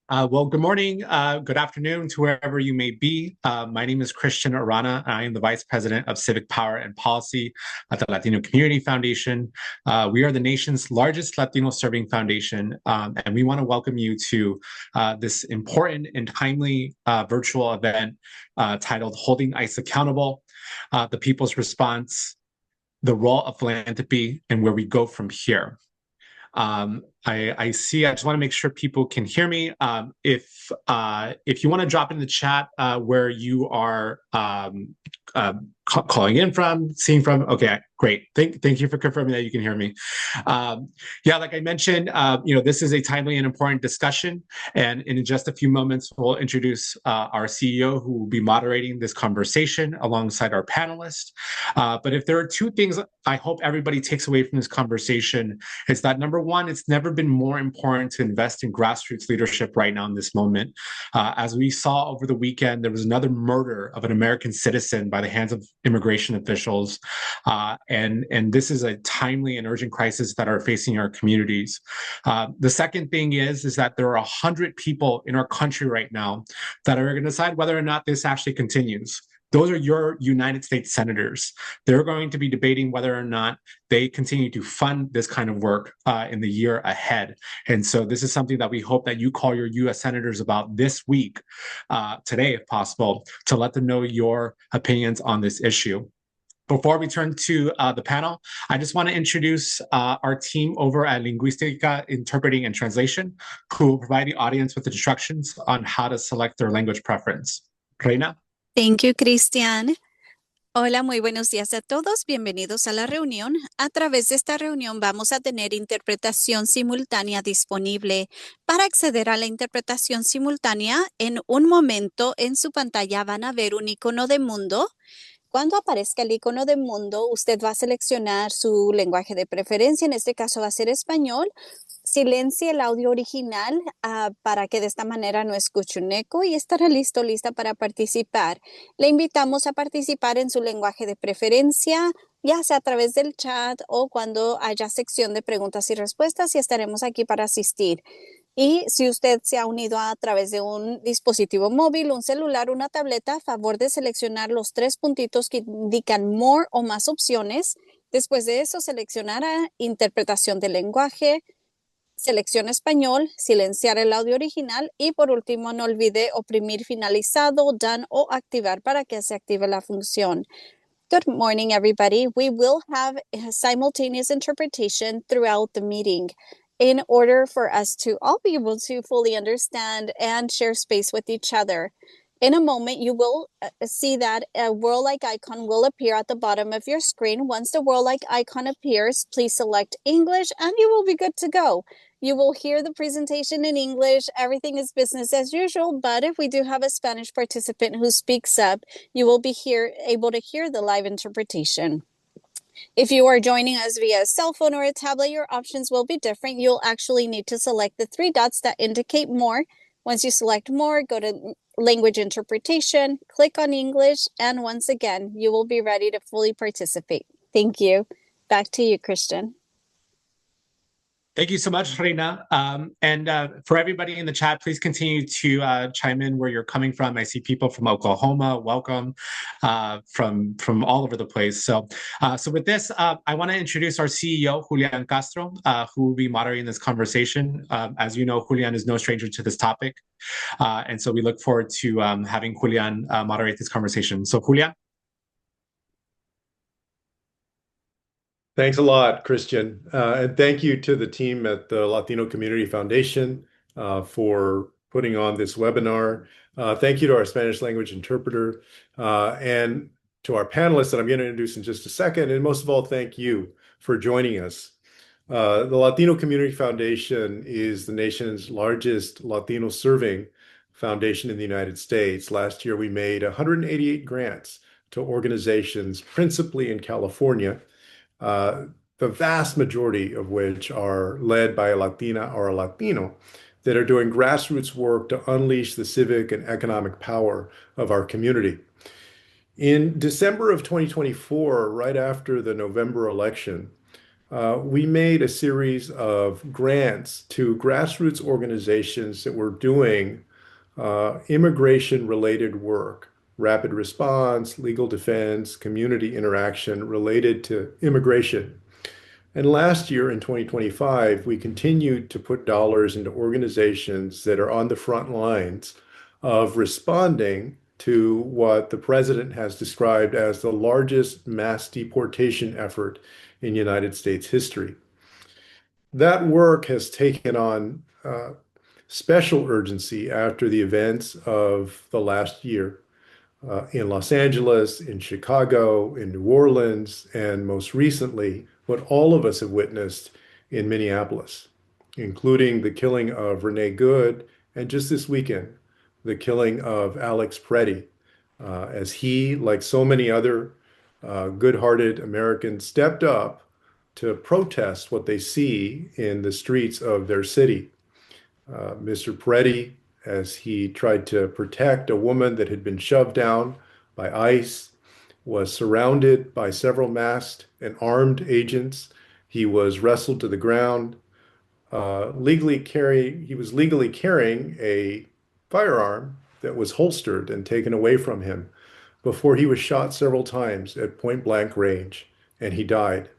Good morning, good afternoon to wherever you may be. My name is Christian Arana. I am the Vice President of Civic Power and Policy at the Latino Community Foundation. We are the nation's largest Latino serving foundation, and we want to welcome you to this important and timely virtual event titled Holding ICE Accountable, the People's Response, the Role of Philanthropy, and Where We Go From Here. I see. I just want to make sure people can hear me. If you want to drop in the chat where you are calling in from, seeing from, okay, great. Thank you for confirming that you can hear me. Yeah, like I mentioned, this is a timely and important discussion, and in just a few moments, we'll introduce our CEO who will be moderating this conversation alongside our panelists. But if there are two things I hope everybody takes away from this conversation, it's that number one, it's never been more important to invest in grassroots leadership right now in this moment. As we saw over the weekend, there was another murder of an American citizen by the hands of immigration officials. And this is a timely and urgent crisis that are facing our communities. The second thing is that there are 100 people in our country right now that are going to decide whether or not this actually continues. Those are your United States senators. They're going to be debating whether or not they continue to fund this kind of work in the year ahead. And so this is something that we hope that you call your U.S. senators about this week, today, if possible, to let them know your opinions on this issue. Before we turn to the panel, I just want to introduce our team over at Lingüística Interpreting and Translation, who will provide the audience with instructions on how to select their language preference. Reyna? Thank you, Cristian. Hola, muy buenos días a todos. Bienvenidos a la reunión. A través de esta reunión vamos a tener interpretación simultánea disponible. Para acceder a la interpretación simultánea, en un momento en su pantalla van a ver un icono de mundo. Cuando aparezca el icono de mundo, usted va a seleccionar su lenguaje de preferencia. En este caso va a ser español. Silencie el audio original para que de esta manera no escuche un eco y estará lista para participar. Le invitamos a participar en su lenguaje de preferencia, ya sea a través del chat o cuando haya sección de preguntas y respuestas, y estaremos aquí para asistir. Y si usted se ha unido a través de un dispositivo móvil, un celular, una tableta, a favor de seleccionar los tres puntitos que indican More o más opciones. Después de eso, seleccionará interpretación del lenguaje, selecciona español, silenciar el audio original y por último no olvide oprimir finalizado, done o activar para que se active la función. Good morning, everybody. We will have a simultaneous interpretation throughout the meeting in order for us to all be able to fully understand and share space with each other. In a moment, you will see that a world-like icon will appear at the bottom of your screen. Once the world-like icon appears, please select English and you will be good to go. You will hear the presentation in English. Everything is business as usual, but if we do have a Spanish participant who speaks up, you will be able to hear the live interpretation. If you are joining us via a cell phone or a tablet, your options will be different. You'll actually need to select the three dots that indicate more. Once you select more, go to language interpretation, click on English, and once again, you will be ready to fully participate. Thank you. Back to you, Christian. Thank you so much, Reyna. And for everybody in the chat, please continue to chime in where you're coming from. I see people from Oklahoma, welcome, from all over the place. So with this, I want to introduce our CEO, Julian Castro, who will be moderating this conversation. As you know, Julian is no stranger to this topic. And so we look forward to having Julian moderate this conversation. So Julian. Thanks a lot, Christian. And thank you to the team at the Latino Community Foundation for putting on this webinar. Thank you to our Spanish language interpreter and to our panelists that I'm going to introduce in just a second. And most of all, thank you for joining us. The Latino Community Foundation is the nation's largest Latino serving foundation in the United States. Last year, we made 188 grants to organizations, principally in California, the vast majority of which are led by a Latina or a Latino that are doing grassroots work to unleash the civic and economic power of our community. In December of 2024, right after the November election, we made a series of grants to grassroots organizations that were doing immigration-related work, rapid response, legal defense, community interaction related to immigration. And last year in 2025, we continued to put dollars into organizations that are on the front lines of responding to what the president has described as the largest mass deportation effort in United States history. That work has taken on special urgency after the events of the last year in Los Angeles, in Chicago, in New Orleans, and most recently, what all of us have witnessed in Minneapolis, including the killing of Renee Good, and just this weekend, the killing of Alex Preddy, as he, like so many other good-hearted Americans, stepped up to protest what they see in the streets of their city. Mr. Preddy, as he tried to protect a woman that had been shoved down by ICE, was surrounded by several masked and armed agents. He was wrestled to the ground. He was legally carrying a firearm that was holstered and taken away from him before he was shot several times at point blank range, and he died.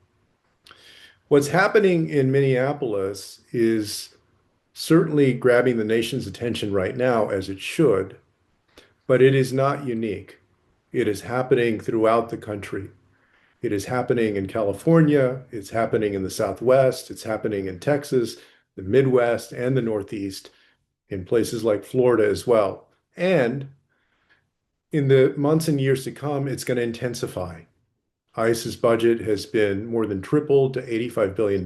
What's happening in Minneapolis is certainly grabbing the nation's attention right now, as it should, but it is not unique. It is happening throughout the country. It is happening in California, it's happening in the Southwest, it's happening in Texas, the Midwest, and the Northeast, in places like Florida as well. And in the months and years to come, it's going to intensify. ICE's budget has been more than tripled to $85 billion.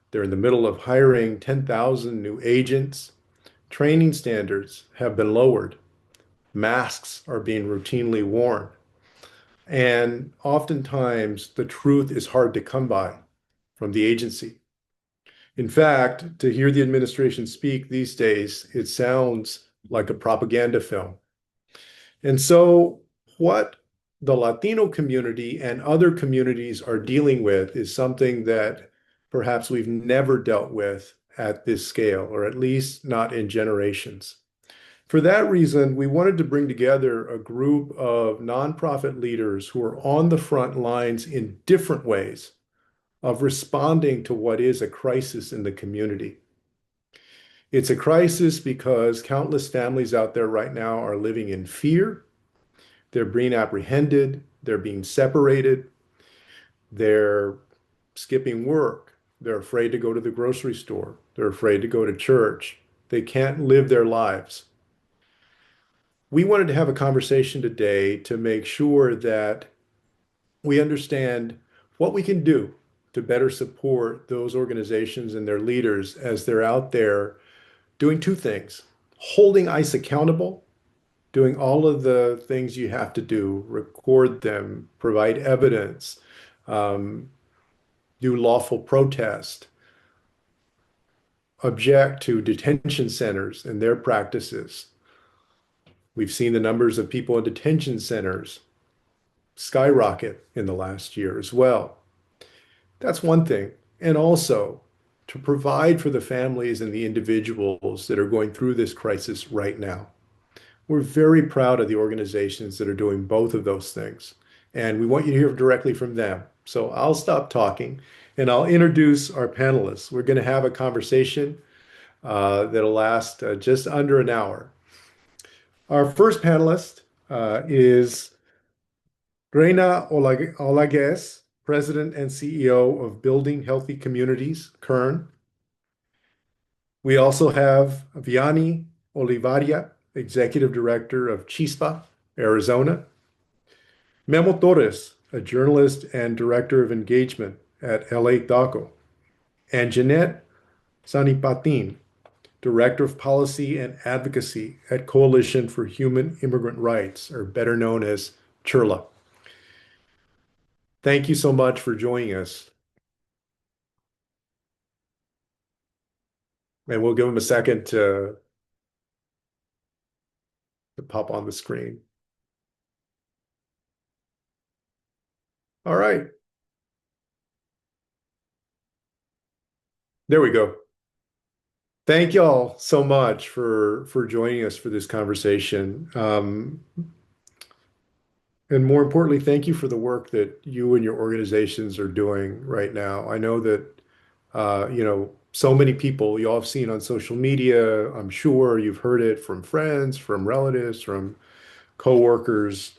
They're in the middle of hiring 10,000 new agents. Training standards have been lowered. Masks are being routinely worn. And oftentimes, the truth is hard to come by from the agency. In fact, to hear the administration speak these days, it sounds like a propaganda film. And so, what the Latino community and other communities are dealing with is something that perhaps we've never dealt with at this scale, or at least not in generations. For that reason, we wanted to bring together a group of nonprofit leaders who are on the front lines in different ways of responding to what is a crisis in the community. It's a crisis because countless families out there right now are living in fear. They're being apprehended, they're being separated, they're skipping work, they're afraid to go to the grocery store, they're afraid to go to church, they can't live their lives. We wanted to have a conversation today to make sure that we understand what we can do to better support those organizations and their leaders as they're out there doing two things: holding ICE accountable, doing all of the things you have to do, record them, provide evidence, do lawful protest, object to detention centers and their practices. We've seen the numbers of people in detention centers skyrocket in the last year as well. That's one thing. And also to provide for the families and the individuals that are going through this crisis right now. We're very proud of the organizations that are doing both of those things. And we want you to hear directly from them. So I'll stop talking and I'll introduce our panelists. We're going to have a conversation that'll last just under an hour. Our first panelist is Reyna Olaguez, President and CEO of Building Healthy Communities, Kern. We also have Vianney Olivarría, Executive Director of CHISPA, Arizona. Memo Torres, a journalist and Director of Engagement at LA DACO. And Jeannette Zanipatin, Director of Policy and Advocacy at Coalition for Human Immigrant Rights, or better known as CHIRLA. Thank you so much for joining us. And we'll give them a second to pop on the screen. All right. There we go. Thank y'all so much for joining us for this conversation. And more importantly, thank you for the work that you and your organizations are doing right now. I know that so many people you all have seen on social media. I'm sure you've heard it from friends, from relatives, from coworkers,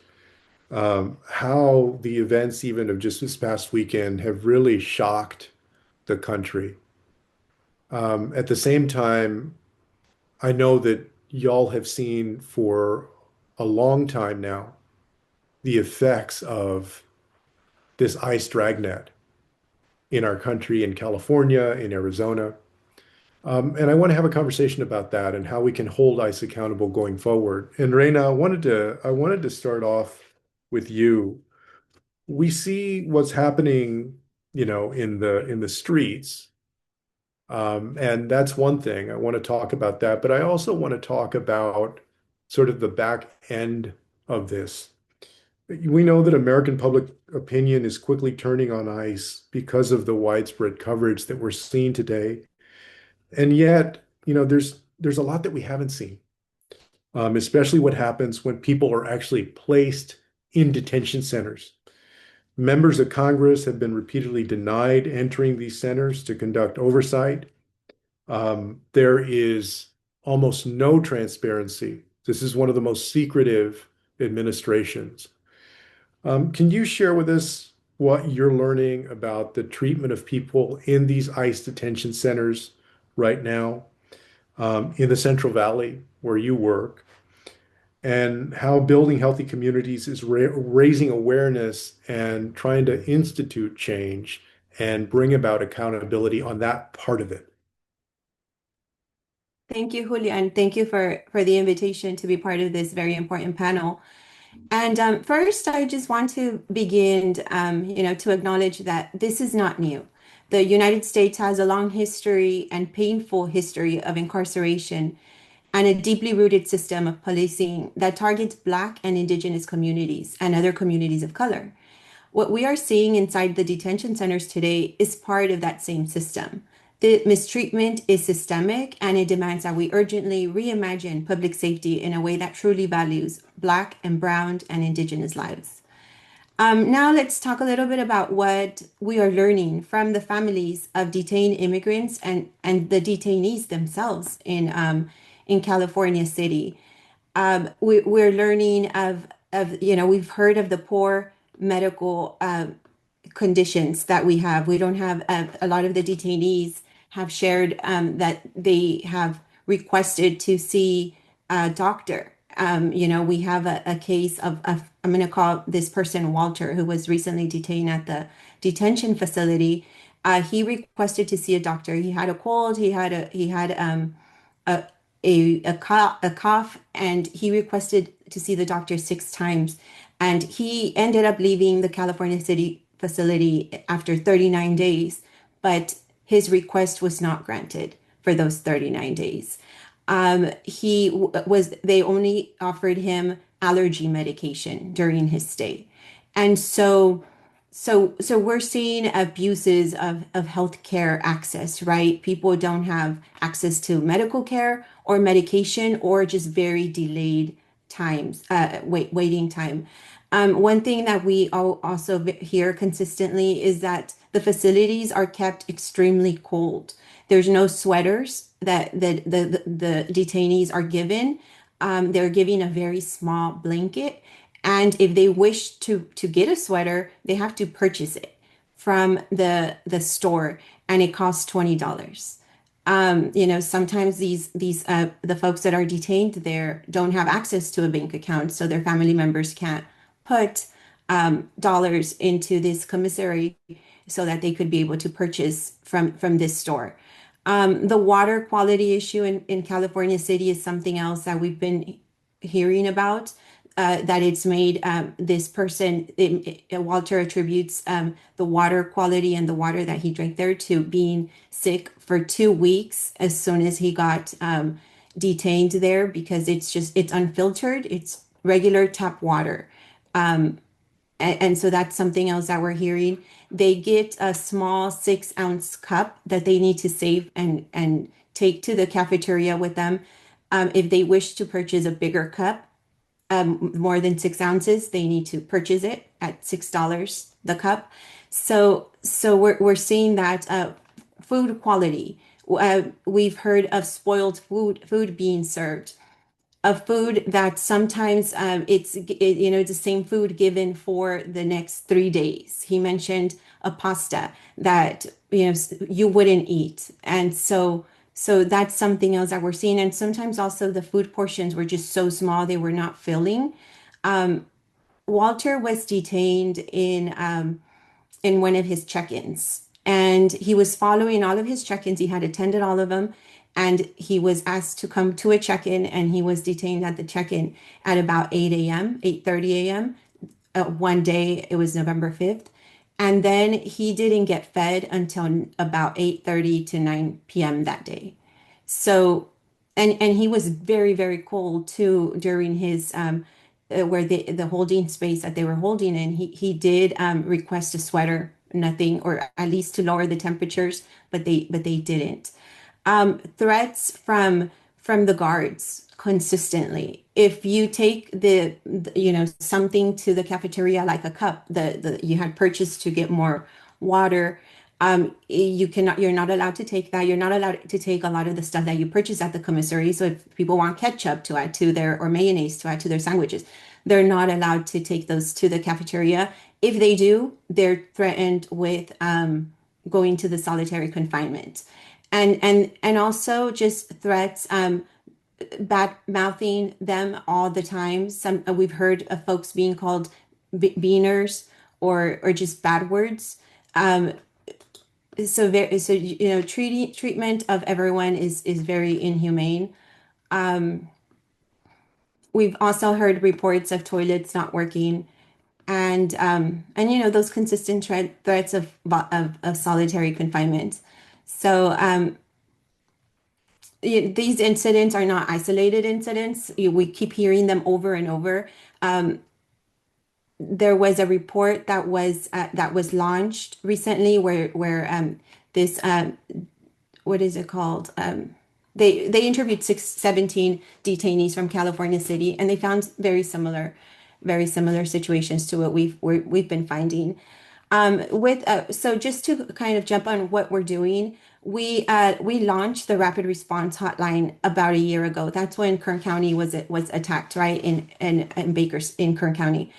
how the events even of just this past weekend have really shocked the country. At the same time, I know that y'all have seen for a long time now the effects of this ice dragnet in our country, in California, in Arizona. And I want to have a conversation about that and how we can hold ICE accountable going forward. And Reyna, I wanted to start off with you. We see what's happening, in the streets. And that's one thing. I want to talk about that, but I also want to talk about sort of the back end of this. We know that American public opinion is quickly turning on ICE because of the widespread coverage that we're seeing today. And yet, there's a lot that we haven't seen, especially what happens when people are actually placed in detention centers. Members of Congress have been repeatedly denied entering these centers to conduct oversight. There is almost no transparency. This is one of the most secretive administrations. Can you share with us what you're learning about the treatment of people in these ICE detention centers right now, in the Central Valley where you work, and how building healthy communities is raising awareness and trying to institute change and bring about accountability on that part of it? Thank you, Julia, and thank you for the invitation to be part of this very important panel. And first, I just want to begin, to acknowledge that this is not new. The United States has a long history and painful history of incarceration and a deeply rooted system of policing that targets Black and Indigenous communities and other communities of color. What we are seeing inside the detention centers today is part of that same system. The mistreatment is systemic, and it demands that we urgently reimagine public safety in a way that truly values Black and Brown and Indigenous lives. Now let's talk a little bit about what we are learning from the families of detained immigrants and the detainees themselves in California City. We're learning of we've heard of the poor medical conditions that we have. We don't have a lot of the detainees have shared that they have requested to see a doctor. We have a case of I'm going to call this person Walter, who was recently detained at the detention facility. He requested to see a doctor. He had a cold. He had a cough, and he requested to see the doctor 6 times. And he ended up leaving the California City facility after 39 days, but his request was not granted for those 39 days. They only offered him allergy medication during his stay. And so we're seeing abuses of healthcare access, right? People don't have access to medical care or medication, or just very delayed times, waiting time. One thing that we also hear consistently is that the facilities are kept extremely cold. There's no sweaters that the detainees are given. They're given a very small blanket. And if they wish to get a sweater, they have to purchase it from the store, and it costs $20. Sometimes the folks that are detained there don't have access to a bank account, so their family members can't put dollars into this commissary so that they could be able to purchase from this store. The water quality issue in California City is something else that we've been hearing about. That it's made this person, Walter attributes the water quality and the water that he drank there to being sick for 2 weeks as soon as he got detained there, because it's unfiltered, it's regular tap water. And so that's something else that we're hearing. They get a small 6-ounce cup that they need to save and take to the cafeteria with them. If they wish to purchase a bigger cup, more than 6 ounces, they need to purchase it at $6 the cup. So we're seeing that food quality. We've heard of spoiled food being served, of food that sometimes it's the same food given for the next 3 days. He mentioned a pasta that you wouldn't eat, and so that's something else that we're seeing. And sometimes also the food portions were just so small they were not filling. Walter was detained in one of his check-ins, and he was following all of his check-ins. He had attended all of them, and he was asked to come to a check-in, and he was detained at the check-in at about 8 a.m., 8:30 a.m. One day, it was November 5th. And then he didn't get fed until about 8:30 to 9 p.m. that day. So, and he was very, very cold too during his where the holding space that they were holding in. He did request a sweater, nothing, or at least to lower the temperatures, but they didn't. Threats from the guards consistently. If you take something to the cafeteria, like a cup that you had purchased to get more water, you're not allowed to take that. You're not allowed to take a lot of the stuff that you purchase at the commissary. So if people want ketchup to add to or mayonnaise to add to their sandwiches, they're not allowed to take those to the cafeteria. If they do, they're threatened with going to the solitary confinement. And also just threats, bad mouthing them all the time. We've heard of folks being called beaners or just bad words. Treatment of everyone is very inhumane. We've also heard reports of toilets not working, and those consistent threats of solitary confinement. So these incidents are not isolated incidents. We keep hearing them over and over. There was a report that was launched recently where this what is it called? They interviewed 17 detainees from California City, and they found very similar situations to what we've been finding. So just to kind of jump on what we're doing, we launched the rapid response hotline about a year ago. That's when Kern County was attacked, right, in Kern County.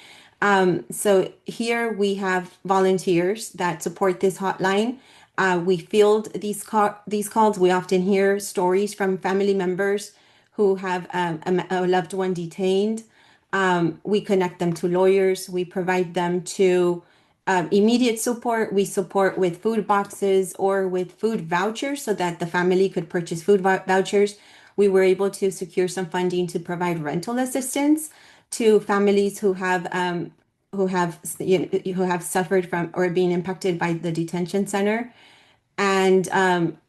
So here we have volunteers that support this hotline. We field these calls. We often hear stories from family members who have a loved one detained. We connect them to lawyers. We provide them to immediate support. We support with food boxes or with food vouchers so that the family could purchase food vouchers. We were able to secure some funding to provide rental assistance to families who have suffered from or being impacted by the detention center. And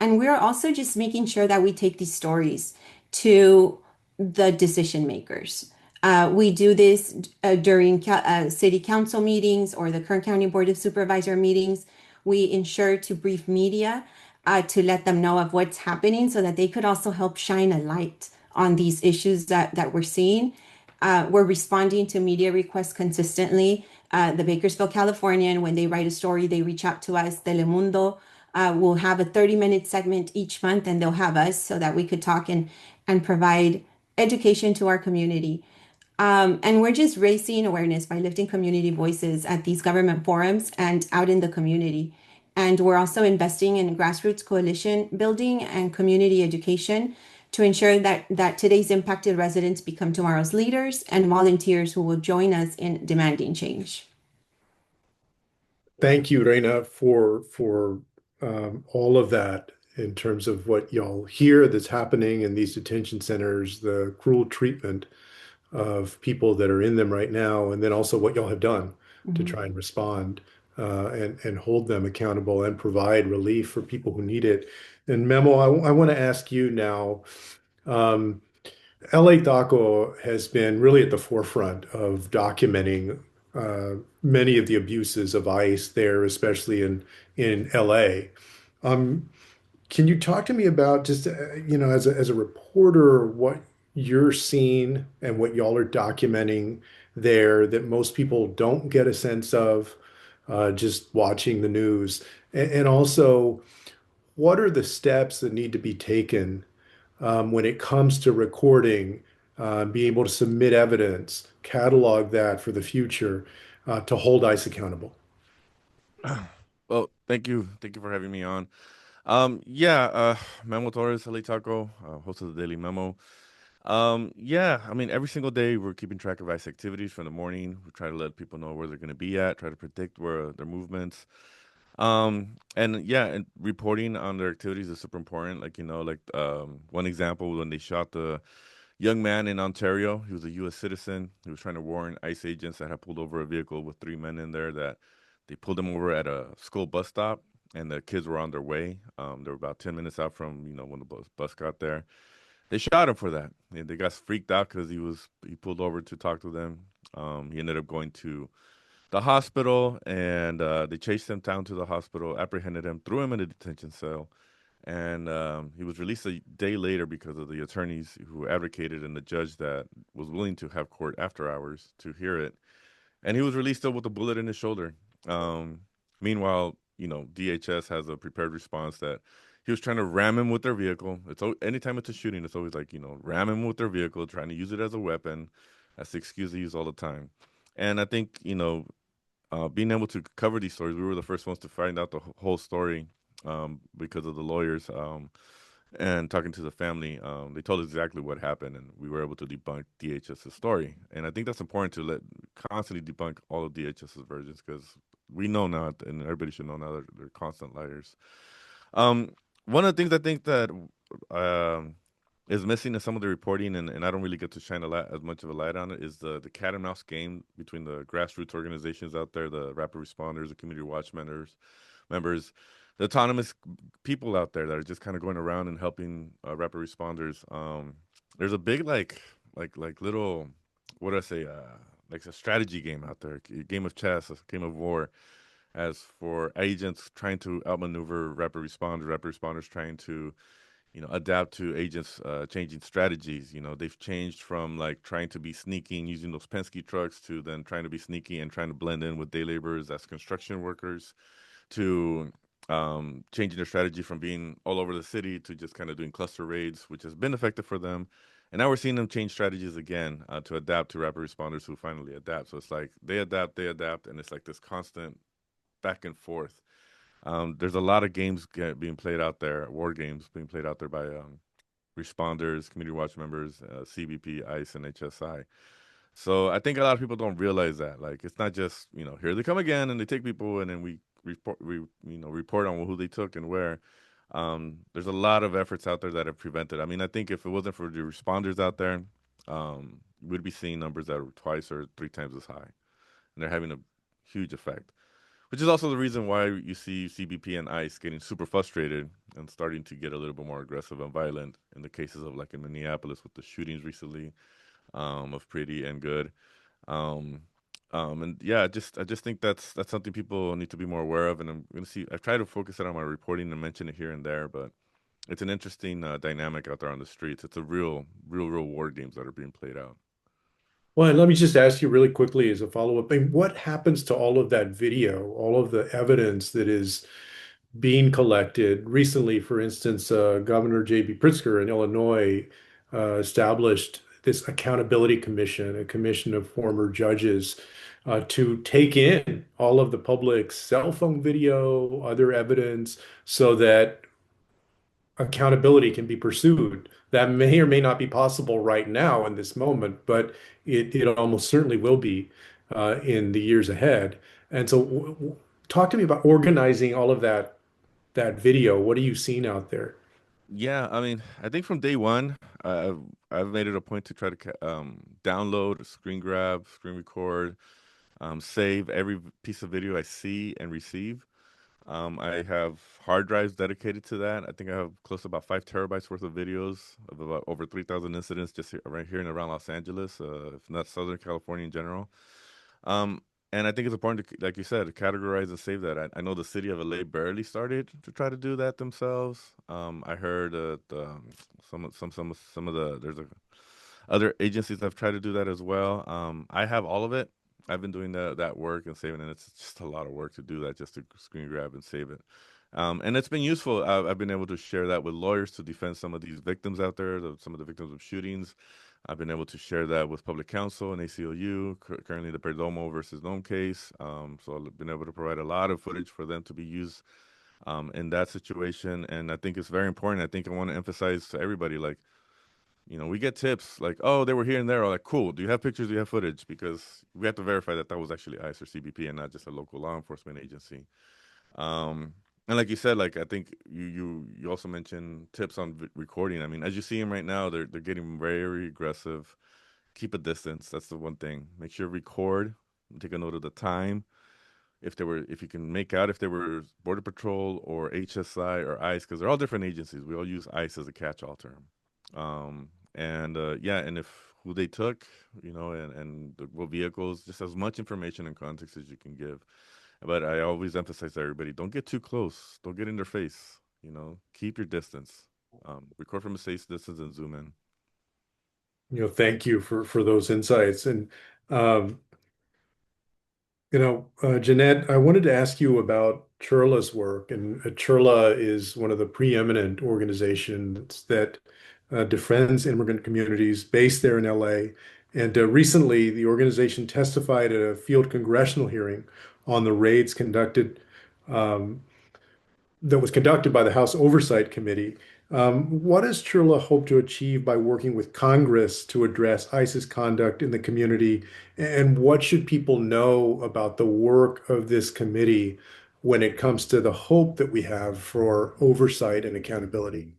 we're also just making sure that we take these stories to the decision makers. We do this during city council meetings or the Kern County Board of Supervisor meetings. We ensure to brief media to let them know of what's happening so that they could also help shine a light on these issues that we're seeing. We're responding to media requests consistently. The Bakersfield Californian, when they write a story, they reach out to us. Telemundo will have a 30-minute segment each month, and they'll have us so that we could talk and provide education to our community. And we're just raising awareness by lifting community voices at these government forums and out in the community. And we're also investing in grassroots coalition building and community education to ensure that today's impacted residents become tomorrow's leaders and volunteers who will join us in demanding change. Thank you, Reyna, for all of that in terms of what y'all hear that's happening in these detention centers, the cruel treatment of people that are in them right now, and then also what y'all have done to try and respond and hold them accountable and provide relief for people who need it. And Memo, I want to ask you now, LA Taco has been really at the forefront of documenting many of the abuses of ICE there, especially in LA. Um, can you talk to me about just, as a reporter, what you're seeing and what y'all are documenting there that most people don't get a sense of just watching the news? And also, what are the steps that need to be taken when it comes to recording, be able to submit evidence, catalog that for the future to hold ICE accountable? Well, thank you for having me on. Memo Torres, LA Taco, host of the Daily Memo. I mean, every single day we're keeping track of ICE activities from the morning. We try to let people know where they're going to be at, try to predict where their movements. And reporting on their activities is super important. One example when they shot the young man in Ontario, he was a U.S. citizen. He was trying to warn ICE agents that had pulled over a vehicle with three men in there that they pulled him over at a school bus stop, and the kids were on their way. They were about 10 minutes out from when the bus got there. They shot him for that. And they got freaked out because he pulled over to talk to them. He ended up going to the hospital, and they chased him down to the hospital, apprehended him, threw him in a detention cell, and he was released a day later because of the attorneys who advocated and the judge that was willing to have court after hours to hear it. And he was released up with a bullet in his shoulder. Meanwhile, DHS has a prepared response that he was trying to ram him with their vehicle. Anytime it's a shooting, it's always like, ram him with their vehicle, trying to use it as a weapon. That's the excuse they use all the time. And I think, being able to cover these stories, we were the first ones to find out the whole story because of the lawyers and talking to the family. They told us exactly what happened, and we were able to debunk DHS's story. And I think that's important to constantly debunk all of DHS's versions because we know now, and everybody should know now that they're constant liars. One of the things I think that is missing in some of the reporting, and I don't really get to shine as much of a light on it, is the cat and mouse game between the grassroots organizations out there, the rapid responders, the community watch members, the autonomous people out there that are just kind of going around and helping rapid responders. There's a big like little, what do I say, like a strategy game out there, a game of chess, a game of war, as for agents trying to outmaneuver rapid responders trying to adapt to agents changing strategies. They've changed from like trying to be sneaky and using those Penske trucks to then trying to be sneaky and trying to blend in with day laborers as construction workers to changing their strategy from being all over the city to just kind of doing cluster raids, which has been effective for them. And now we're seeing them change strategies again to adapt to rapid responders who finally adapt. So it's like they adapt, and it's like this constant back and forth. There's a lot of games being played out there, war games being played out there by responders, community watch members, CBP, ICE, and HSI. So I think a lot of people don't realize that. Like, it's not just, here they come again and they take people and then we report on who they took and where. There's a lot of efforts out there that have prevented. I mean, I think if it wasn't for the responders out there, we'd be seeing numbers that are twice or three times as high. And they're having a huge effect. Which is also the reason why you see CBP and ICE getting super frustrated and starting to get a little bit more aggressive and violent in the cases of like in Minneapolis with the shootings recently of Pretty and Good. I just think that's something people need to be more aware of. And I'm going to see. I try to focus it on my reporting and mention it here and there, but it's an interesting dynamic out there on the streets. It's a real war games that are being played out. Well, and let me just ask you really quickly as a follow-up, I mean, what happens to all of that video, all of the evidence that is being collected? Recently, for instance, Governor J.B. Pritzker in Illinois established this accountability commission, a commission of former judges, to take in all of the public's cell phone video, other evidence, so that accountability can be pursued. That may or may not be possible right now in this moment, but it almost certainly will be in the years ahead. And so, talk to me about organizing all of that video. What are you seeing out there? Yeah, I mean, I think from day one, I've made it a point to try to download, screen grab, screen record, save every piece of video I see and receive. I have hard drives dedicated to that. I think I have close to about 5 terabytes worth of videos of about over 3,000 incidents just right here and around Los Angeles, if not Southern California in general. And I think it's important to, like you said, categorize and save that. I know the city of LA barely started to try to do that themselves. I heard that some of the there's other agencies have tried to do that as well. I have all of it. I've been doing that work and saving, and it's just a lot of work to do that just to screen grab and save it. And it's been useful. I've been able to share that with lawyers to defend some of these victims out there, some of the victims of shootings. I've been able to share that with public counsel and ACLU, currently the Perdomo versus Nome case. So I've been able to provide a lot of footage for them to be used in that situation. And I think it's very important. I think I want to emphasize to everybody, like, we get tips like, oh, they were here and there. Or like, cool. Do you have pictures? Do you have footage? Because we have to verify that was actually ICE or CBP and not just a local law enforcement agency. And like you said, like I think you also mentioned tips on recording. I mean, as you see them right now, they're getting very aggressive. Keep a distance. That's the one thing. Make sure record. Take a note of the time. If you can make out if they were Border Patrol or HSI or ICE, because they're all different agencies. We all use ICE as a catch-all term. And if who they took, and what vehicles, just as much information and context as you can give. But I always emphasize to everybody, don't get too close. Don't get in their face. Keep your distance. Record from a safe distance and zoom in. Thank you for those insights. And, Jeannette, I wanted to ask you about CHIRLA's work. And CHIRLA is one of the preeminent organizations that defends immigrant communities based there in LA. And recently, the organization testified at a field congressional hearing on the raids that was conducted by the House Oversight Committee. What does CHIRLA hope to achieve by working with Congress to address ICE's conduct in the community? And what should people know about the work of this committee when it comes to the hope that we have for oversight and accountability?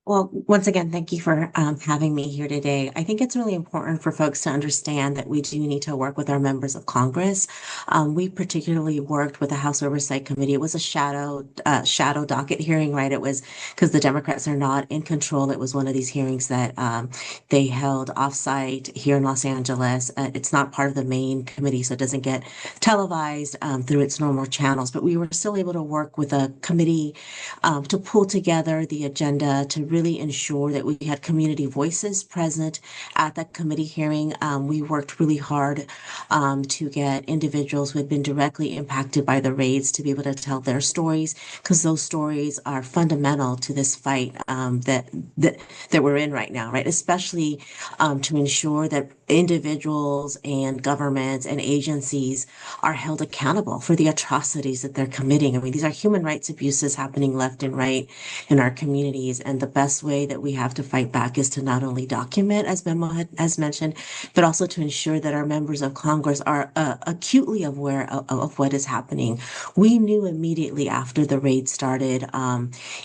Well, once again, thank you for having me here today. I think it's really important for folks to understand that we do need to work with our members of Congress. We particularly worked with the House Oversight Committee. It was a shadow docket hearing, right? It was because the Democrats are not in control. It was one of these hearings that they held offsite here in Los Angeles. It's not part of the main committee, so it doesn't get televised through its normal channels. But we were still able to work with a committee to pull together the agenda to really ensure that we had community voices present at that committee hearing. We worked really hard to get individuals who had been directly impacted by the raids to be able to tell their stories, because those stories are fundamental to this fight that we're in right now, right? Especially to ensure that individuals and governments and agencies are held accountable for the atrocities that they're committing. I mean, these are human rights abuses happening left and right in our communities, and the best way that we have to fight back is to not only document, as Memo has mentioned, but also to ensure that our members of Congress are acutely aware of what is happening. We knew immediately after the raid started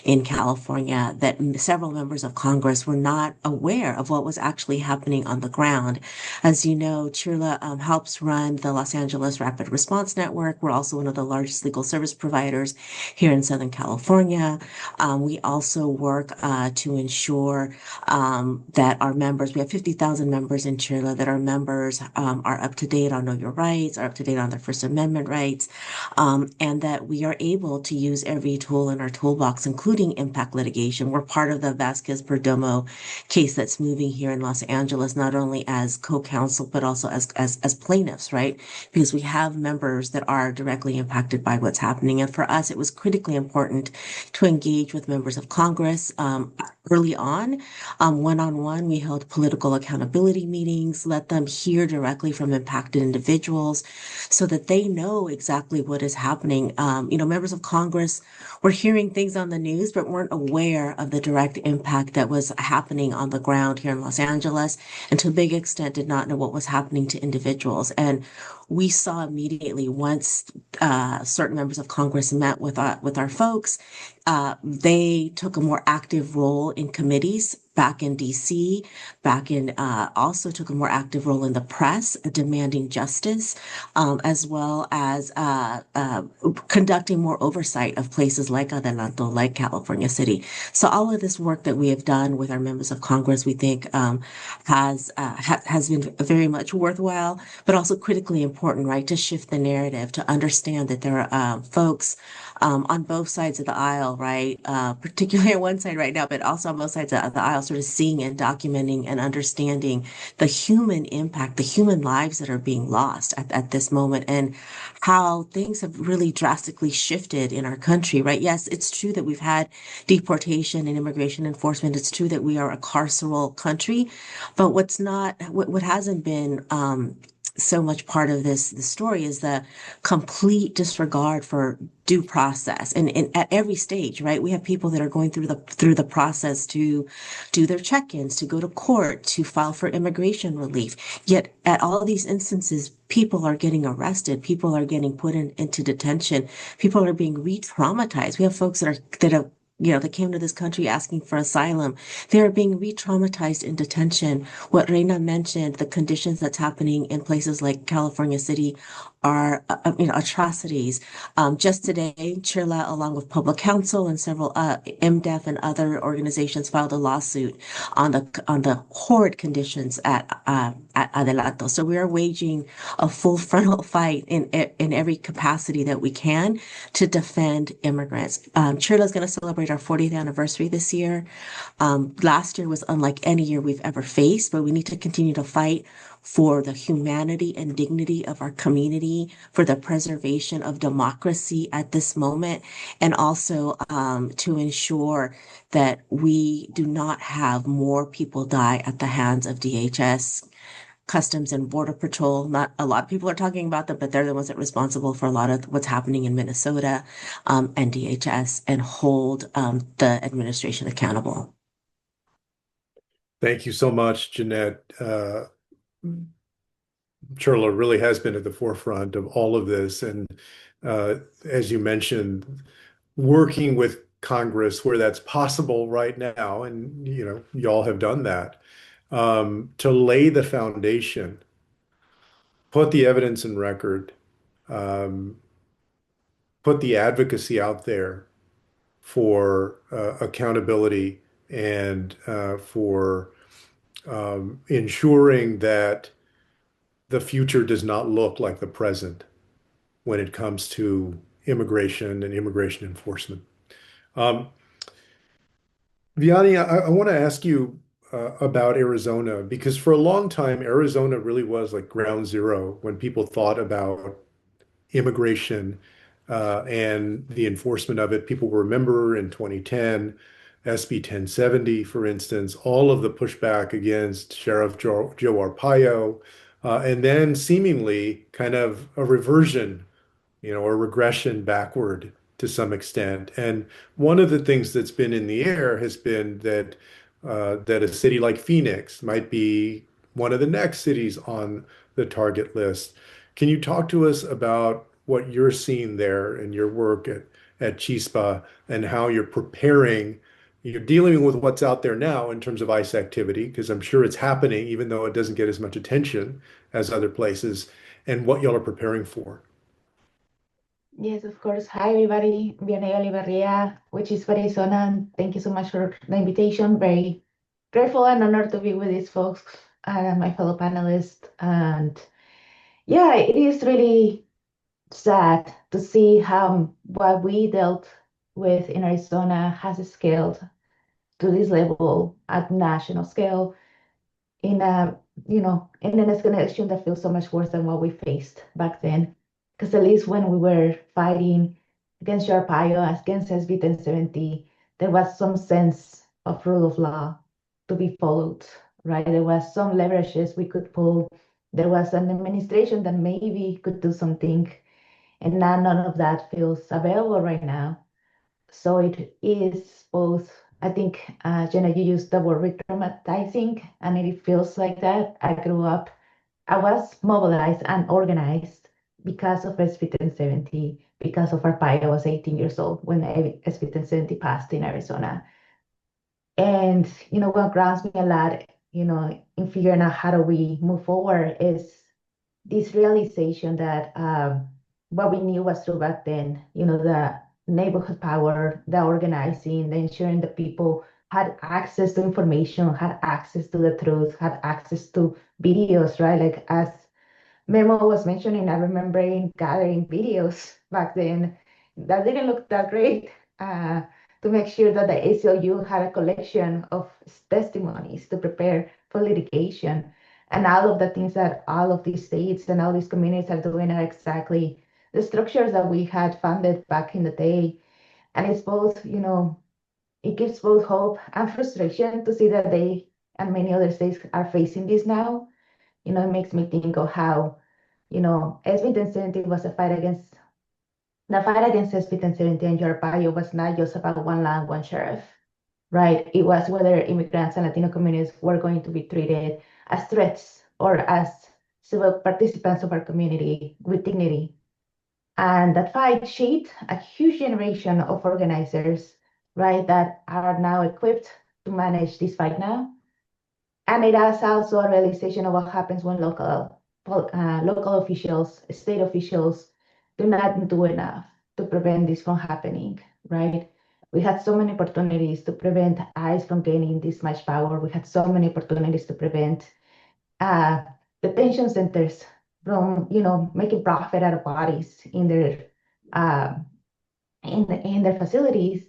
in California that several members of Congress were not aware of what was actually happening on the ground. As you know, CHIRLA helps run the Los Angeles Rapid Response Network. We're also one of the largest legal service providers here in Southern California. We also work to ensure that our members, we have 50,000 members in CHIRLA, that our members are up to date on Know Your Rights, are up to date on their First Amendment rights, and that we are able to use every tool in our toolbox, including impact litigation. We're part of the Vasquez-Perdomo case that's moving here in Los Angeles, not only as co-counsel, but also as plaintiffs, right? Because we have members that are directly impacted by what's happening. And for us, it was critically important to engage with members of Congress early on. One-on-one, we held political accountability meetings, let them hear directly from impacted individuals so that they know exactly what is happening. Members of Congress were hearing things on the news, but weren't aware of the direct impact that was happening on the ground here in Los Angeles, and to a big extent did not know what was happening to individuals. And we saw immediately once certain members of Congress met with our folks, they took a more active role in committees back in DC, also took a more active role in the press, demanding justice, as well as conducting more oversight of places like Adelanto, like California City. So all of this work that we have done with our members of Congress, we think has been very much worthwhile, but also critically important important, right, to shift the narrative, to understand that there are folks on both sides of the aisle, right, particularly on one side right now, but also on both sides of the aisle, sort of seeing and documenting and understanding the human impact, the human lives that are being lost at this moment, and how things have really drastically shifted in our country, right? Yes, it's true that we've had deportation and immigration enforcement. It's true that we are a carceral country, but what hasn't been so much part of the story is the complete disregard for due process and at every stage, right? We have people that are going through the process to do their check-ins, to go to court, to file for immigration relief. Yet at all these instances, people are getting arrested, people are getting put into detention, people are being re-traumatized. We have folks that came to this country asking for asylum. They are being re-traumatized in detention. What Reyna mentioned, the conditions that's happening in places like California City are, atrocities. Just today, CHIRLA, along with Public Counsel and several MDEF and other organizations, filed a lawsuit on the horrid conditions at Adelanto. So we are waging a full frontal fight in every capacity that we can to defend immigrants. CHIRLA is going to celebrate our 40th anniversary this year. Last year was unlike any year we've ever faced, but we need to continue to fight for the humanity and dignity of our community, for the preservation of democracy at this moment, and also to ensure that we do not have more people die at the hands of DHS, Customs and Border Patrol. Not a lot of people are talking about them, but they're the ones that are responsible for a lot of what's happening in Minnesota, and DHS, and hold the administration accountable. Thank you so much, Jeannette. CHIRLA really has been at the forefront of all of this. And as you mentioned, working with Congress where that's possible right now, and y'all have done that, to lay the foundation, put the evidence in record, put the advocacy out there for accountability and for ensuring that the future does not look like the present when it comes to immigration and immigration enforcement. Vianney, I want to ask you about Arizona, because for a long time, Arizona really was like ground zero when people thought about immigration and the enforcement of it. People remember in 2010, SB 1070, for instance, all of the pushback against Sheriff Joe Arpaio, and then seemingly kind of a reversion, or regression backward to some extent. And one of the things that's been in the air has been that a city like Phoenix might be one of the next cities on the target list. Can you talk to us about what you're seeing there in your work at CHISPA and how you're dealing with what's out there now in terms of ICE activity, because I'm sure it's happening, even though it doesn't get as much attention as other places, and what y'all are preparing for? Yes, of course. Hi, everybody. Vianney Olivarría, which is Arizona. Thank you so much for the invitation. Very grateful and honored to be with these folks, my fellow panelists. And yeah, it is really sad to see how what we dealt with in Arizona has scaled to this level at national scale in in an escalation that feels so much worse than what we faced back then. Because at least when we were fighting against Arpaio, against SB 1070, there was some sense of rule of law to be followed, right? There was some leverages we could pull. There was an administration that maybe could do something, and now none of that feels available right now. So it is both, I think, Jeannette, you used the word re-traumatizing, and it feels like that. I was mobilized and organized because of SB 1070, because of Arpaio. I was 18 years old when SB 1070 passed in Arizona. And, what grounds me a lot, in figuring out how do we move forward is this realization that what we knew was true back then, the neighborhood power, the organizing, the ensuring that people had access to information, had access to the truth, had access to videos, right? Like as Memo was mentioning, I remember gathering videos back then that didn't look that great to make sure that the ACLU had a collection of testimonies to prepare for litigation. And all of the things that all of these states and all these communities are doing are exactly the structures that we had funded back in the day. And it's both, it gives both hope and frustration to see that they and many other states are facing this now. It makes me think of how, SB 1070 was a fight against the fight against SB 1070 and your bio was not just about one land, one sheriff, right? It was whether immigrants and Latino communities were going to be treated as threats or as civil participants of our community with dignity. And that fight shaped a huge generation of organizers, right, that are now equipped to manage this fight now. And it has also a realization of what happens when local officials, state officials, do not do enough to prevent this from happening, right? We had so many opportunities to prevent ICE from gaining this much power. We had so many opportunities to prevent detention centers from, making profit out of bodies in their uh, in their facilities,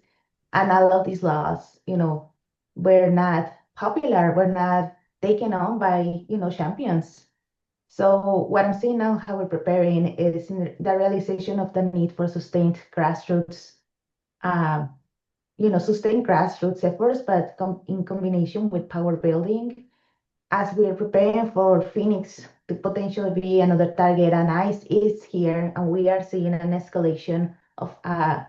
and all of these laws, were not popular, were not taken on by, champions. So what I'm seeing now, how we're preparing, is in the realization of the need for sustained grassroots, sustained grassroots efforts, but in combination with power building, as we are preparing for Phoenix to potentially be another target, and ICE is here, and we are seeing an escalation of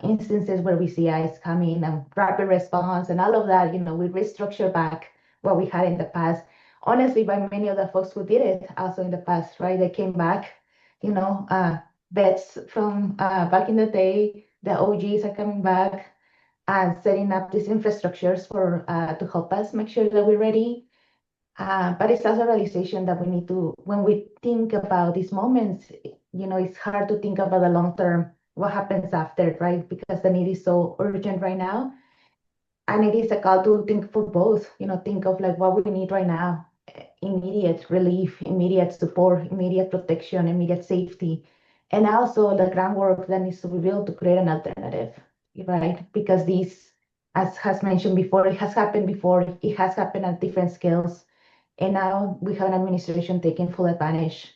instances where we see ICE coming and rapid response and all of that, we restructure back what we had in the past. Honestly, by many of the folks who did it also in the past, right? They came back, vets from back in the day, the OGs are coming back and setting up these infrastructures for to help us make sure that we're ready. But it's also a realization that we need to, when we think about these moments, it's hard to think about the long term, what happens after, right? Because the need is so urgent right now. And it is a call to think for both, think of like what we need right now, immediate relief, immediate support, immediate protection, immediate safety, and also the groundwork that needs to be built to create an alternative, right? Because this, as has mentioned before, it has happened before, it has happened at different scales. And now we have an administration taking full advantage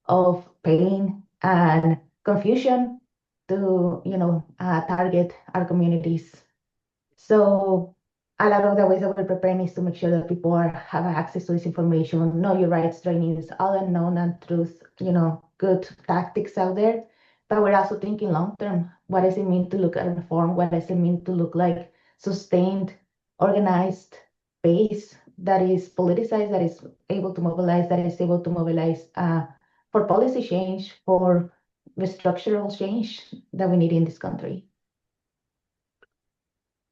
of pain and confusion to, target our communities. So a lot of the ways that we're preparing is to make sure that people have access to this information, know your rights trainings, all unknown and truth, good tactics out there. But we're also thinking long term. What does it mean to look at reform? What does it mean to look like sustained, organized base that is politicized, that is able to mobilize, for policy change, for the structural change that we need in this country.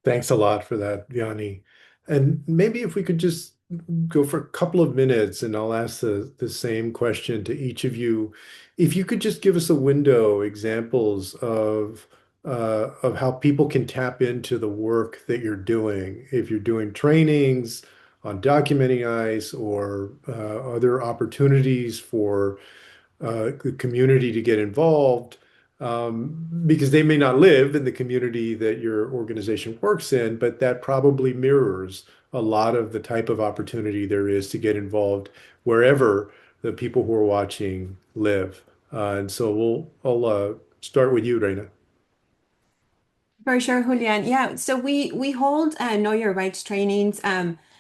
Thanks a lot for that, Vianney. And maybe if we could just go for a couple of minutes, and I'll ask the same question to each of you. If you could just give us a window, examples of how people can tap into the work that you're doing. If you're doing trainings on documenting ICE or other opportunities for the community to get involved, because they may not live in the community that your organization works in, but that probably mirrors a lot of the type of opportunity there is to get involved wherever the people who are watching live. And so I'll start with you, Reyna. For sure, Julian. Yeah, so we hold Know Your Rights trainings.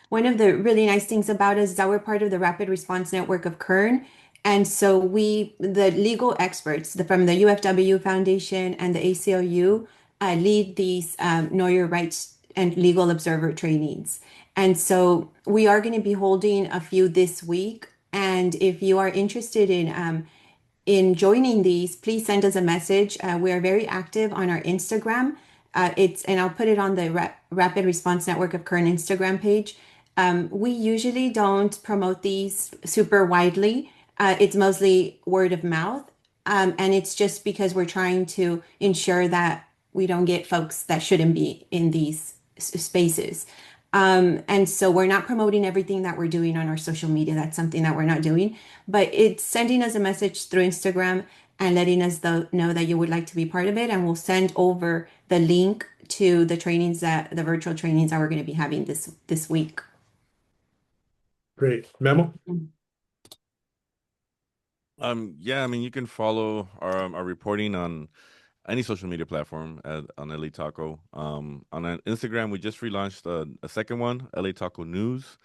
One of the really nice things about us is that we're part of the Rapid Response Network of Kern. And so the legal experts from the UFW Foundation and the ACLU lead these Know Your Rights and Legal Observer trainings. And so we are going to be holding a few this week. And if you are interested in joining these, please send us a message. We are very active on our Instagram. And I'll put it on the Rapid Response Network of Kern Instagram page. We usually don't promote these super widely. It's mostly word of mouth. And it's just because we're trying to ensure that we don't get folks that shouldn't be in these spaces. And so we're not promoting everything that we're doing on our social media. That's something that we're not doing, but it's sending us a message through Instagram and letting us know that you would like to be part of it. And we'll send over the link to the virtual trainings that we're going to be having this week. Great. Memo? Yeah, I mean, you can follow our reporting on any social media platform on LA Taco. On Instagram, we just relaunched a second one, LA Taco News.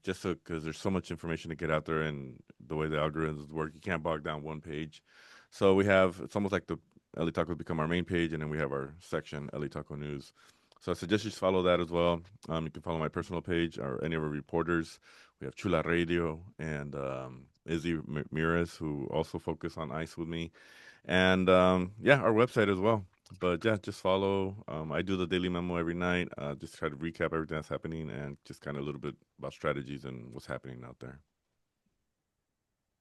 Just because there's so much information to get out there, and the way the algorithms work, you can't bog down one page. So it's almost like the LA Taco become our main page, and then we have our section, LA Taco News. So I suggest you follow that as well. You can follow my personal page or any of our reporters. We have Chula Radio and Izzy Mires, who also focus on ICE with me. And yeah, our website as well. But yeah, just follow. I do the daily memo every night. Just try to recap everything that's happening and just kind of a little bit about strategies and what's happening out there.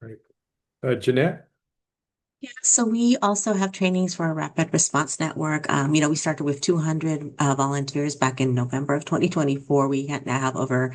Right. Jeannette? Yeah, so we also have trainings for our Rapid Response Network. We started with 200 volunteers back in November of 2024. We now have over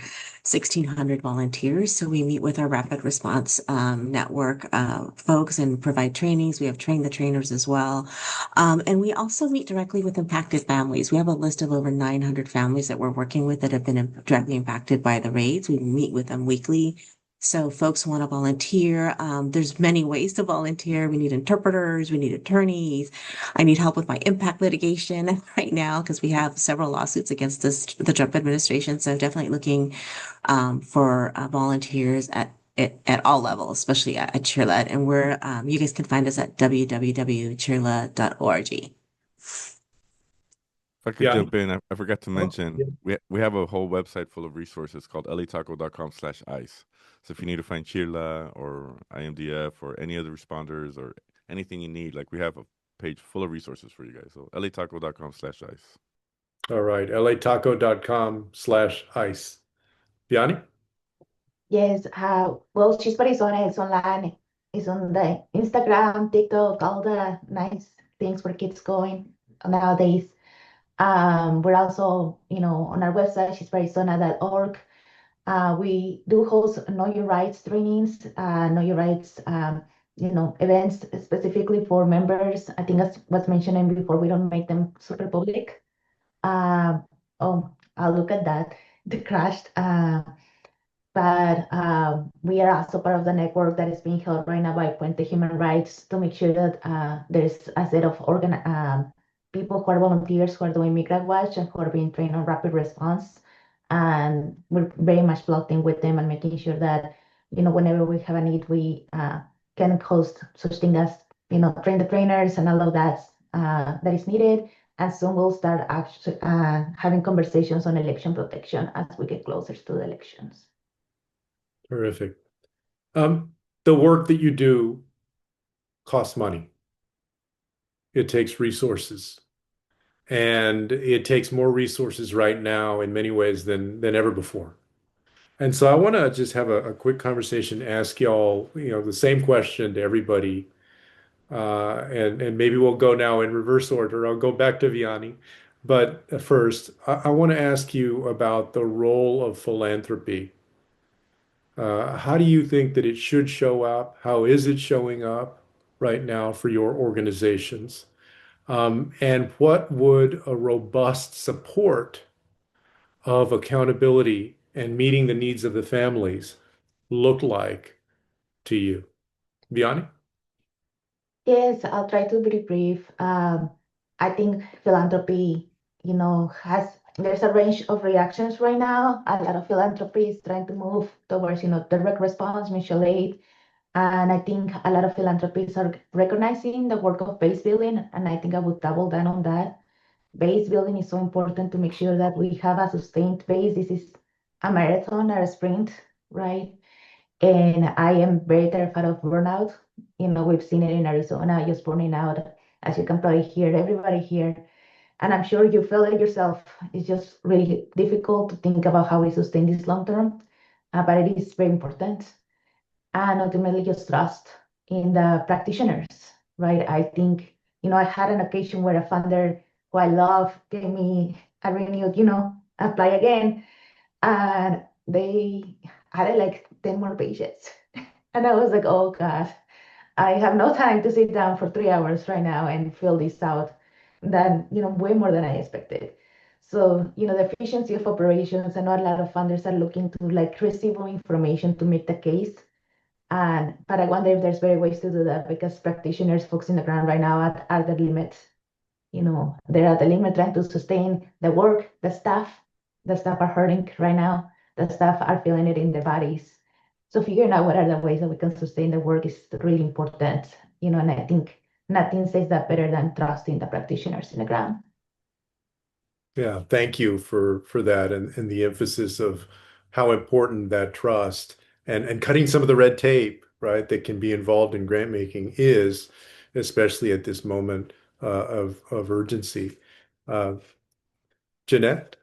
1,600 volunteers. So we meet with our Rapid Response Network folks and provide trainings. We have trained the trainers as well. And we also meet directly with impacted families. We have a list of over 900 families that we're working with that have been directly impacted by the raids. We meet with them weekly. So folks want to volunteer. There's many ways to volunteer. We need interpreters. We need attorneys. I need help with my impact litigation right now because we have several lawsuits against the Trump administration. So definitely looking for volunteers at all levels, especially at CHIRLA. And you guys can find us at www.chirla.org. If I could jump in, I forgot to mention, we have a whole website full of resources called lataco.com/ice. So if you need to find CHIRLA or IMDF or any other responders or anything you need, like we have a page full of resources for you guys. So lataco.com/ice. All right, lataco.com/ice. Vianney? Yes, well, CHISPA Arizona is online. It's on the Instagram, TikTok, all the nice things where kids going nowadays. We're also, on our website, chisparizona.org. We do host Know Your Rights trainings, Know Your Rights, events specifically for members. I think as was mentioned before, we don't make them super public. Oh, I'll look at that. The crashed. But we are also part of the network that is being held right now by Puente Human Rights to make sure that there's a set of people who are volunteers who are doing migrant watch and who are being trained on rapid response. And we're very much plugged in with them and making sure that, whenever we have a need, we can host such things as, train the trainers and all of that that is needed. And soon we'll start actually having conversations on election protection as we get closer to the elections. Terrific. The work that you do costs money. It takes resources. And it takes more resources right now in many ways than ever before. And so I want to just have a quick conversation, ask y'all, the same question to everybody. And maybe we'll go now in reverse order. I'll go back to Vianney. But first, I want to ask you about the role of philanthropy. How do you think that it should show up? How is it showing up right now for your organizations? And what would a robust support of accountability and meeting the needs of the families look like to you? Vianney? Yes, I'll try to be brief. I think philanthropy, there's a range of reactions right now. A lot of philanthropy is trying to move towards, direct response, mutual aid. And I think a lot of philanthropists are recognizing the work of base building. And I think I would double down on that. Base building is so important to make sure that we have a sustained base. This is a marathon or a sprint, right? And I am very terrified of burnout. We've seen it in Arizona, just burning out, as you can probably hear, everybody here. And I'm sure you feel it yourself. It's just really difficult to think about how we sustain this long term, but it is very important. And ultimately, just trust in the practitioners, right? I think, I had an occasion where a funder who I love gave me a renewed, apply again. And they added like 10 more pages. And I was like, oh God, I have no time to sit down for 3 hours right now and fill this out. Then, way more than I expected. So, the efficiency of operations, and not a lot of funders are looking to like receive more information to make the case. But I wonder if there's better ways to do that, because practitioners, folks in the ground right now are at the limit. They're at the limit trying to sustain the work, the staff. The staff are hurting right now. The staff are feeling it in their bodies. So figuring out what are the ways that we can sustain the work is really important. And I think nothing says that better than trusting the practitioners in the ground. Yeah, thank you for that, and the emphasis of how important that trust and cutting some of the red tape, right, that can be involved in grant making is, especially at this moment of urgency. Jeannette?